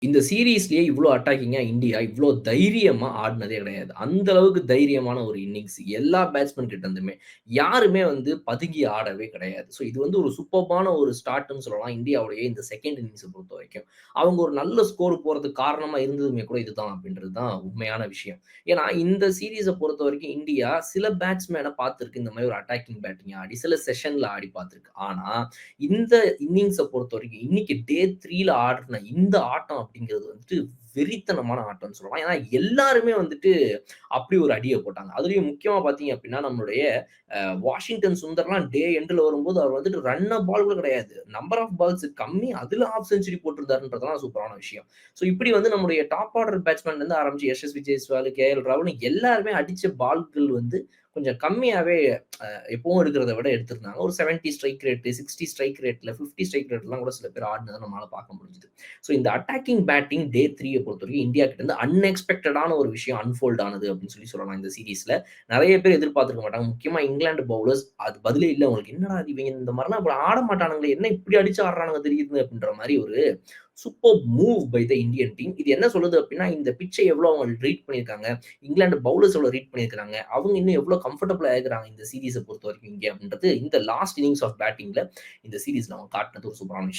இந்த சீரிஸ்லயே இவ்ளோ அட்டாக்கிங்கா இந்தியா இவ்ளோ தைரியமா ஆடுனதே கிடையாது. அந்த அளவுக்கு தைரியமான ஒரு இன்னிங்ஸ் எல்லா பேட்ஸ்மேன் கிட்ட இருந்துமே. யாருமே வந்து பதுங்கி ஆடவே கிடையாது. ஸோ இது வந்து ஒரு சூப்பர்பான ஒரு ஸ்டார்ட்ன்னு சொல்லலாம். இந்தியாவுடைய இந்த 2ண்ட் இன்னிங்ஸ பொறுத்தவரைக்கும். அவங்க ஒரு நல்ல ஸ்கோர் போறதுக்கு காரணமா இருந்ததுமே கூட இதுதான் அப்படின்றது தான் உண்மையான விஷயம். ஏன்னா இந்த சீரிஸ பொறுத்தவரைக்கும் இந்தியா சில பேட்ஸ்மேன பார்த்திருக்கு. இந்த மாரி ஒரு அட்டாக்கிங் பேட்டிங் ஆடி சில செஷன்ல ஆடி பார்த்திருக்கு. ஆனா இந்த இன்னிங்ஸ பொறுத்தவரைக்கும், இன்னைக்கு டே 3ல ஆடுன இந்த ஆட்டம் அப்படிங்கிறது வந்துட்டு வெறித்தனமான ஆட்டம்னு சொல்லலாம். ஏன்னா, எல்லாருமே வந்துட்டு அப்படி ஒரு அடிய போட்டாங்க. அதுலயும் முக்கியமா பார்த்தீங்க அப்படின்னா, நம்மளுடைய வாஷிங்டன் சுந்தர்லாம் டே எண்டுல வரும்போது, அவர் வந்துட்டு ரன் பால் கூட கிடையாது. நம்பர் ஆஃப் பால்ஸ் கம்மி. அதுல ஹாஃப் செஞ்சுரி போட்டிருந்தாருன்றதெல்லாம் சூப்பரான விஷயம். ஸோ இப்படி வந்து நம்முடைய டாப் ஆர்டர் பேட்ஸ்மேன்லேருந்து ஆரம்பிச்சு எஸ்.எஸ். விஜயஸ்வால், கே.எல். ராகுல்னு எல்லாருமே அடிச்ச பால்கள் வந்து கொஞ்சம் கம்மியாவே எப்பவும் இருக்கிறத விட எடுத்திருந்தாங்க. ஒரு 70 ஸ்ட்ரைக் ரேட், 60 ஸ்ட்ரைக் ரேட்ல, 50 ஸ்ட்ரைக் ரேட்லாம் கூட சில பேர் ஆடுனத நம்மளால பார்க்க முடிஞ்சது. ஸோ இந்த அட்டாக்கிங் பேட்டிங் டே 3 பொறுத்தவரைக்கும் இந்தியா கிட்ட இருந்து அன்எக்ஸ்பெக்டடான ஒரு விஷயம் அன்ஃபோல்ட் ஆனது அப்படின்னு சொல்லலாம் இந்த சீரிஸ்ல. நெறைய பேர் எதிர்பார்த்திருக்க மாட்டாங்க. முக்கியமா இங்கிலாந்து பவுலர்ஸ் அது பதிலே இல்ல அவங்களுக்கு. என்னடா இது இவங்க இந்த மாரிலாம் ஆட மாட்டானுங்களே! என்ன இப்படி அடிச்சு ஆடுறானுங்க திடீர்னு அப்படின்ற மாரி ஒரு superb move by the Indian team. இது என்ன சொல்லுது அப்படின்னா, இந்த பிட்ச்சை எவ்வளோ அவங்க ரீட் பண்ணியிருக்காங்க. இங்கிலாந்து பவுலர்ஸ் எவ்வளோ ரீட் பண்ணியிருக்காங்க. அவங்க இன்னும் எவ்வளோ கம்ஃபர்டபுளா ஆகுறாங்க இந்த சீரிஸ பொறுத்தவரைக்கும் இங்க அப்படின்றது இந்த லாஸ்ட் இன்னிங்ஸ் ஆஃப் பேட்டிங்ல இந்த சீரிஸ்ல அவங்க காட்டுனது ஒரு சூப்பரான விஷயம்.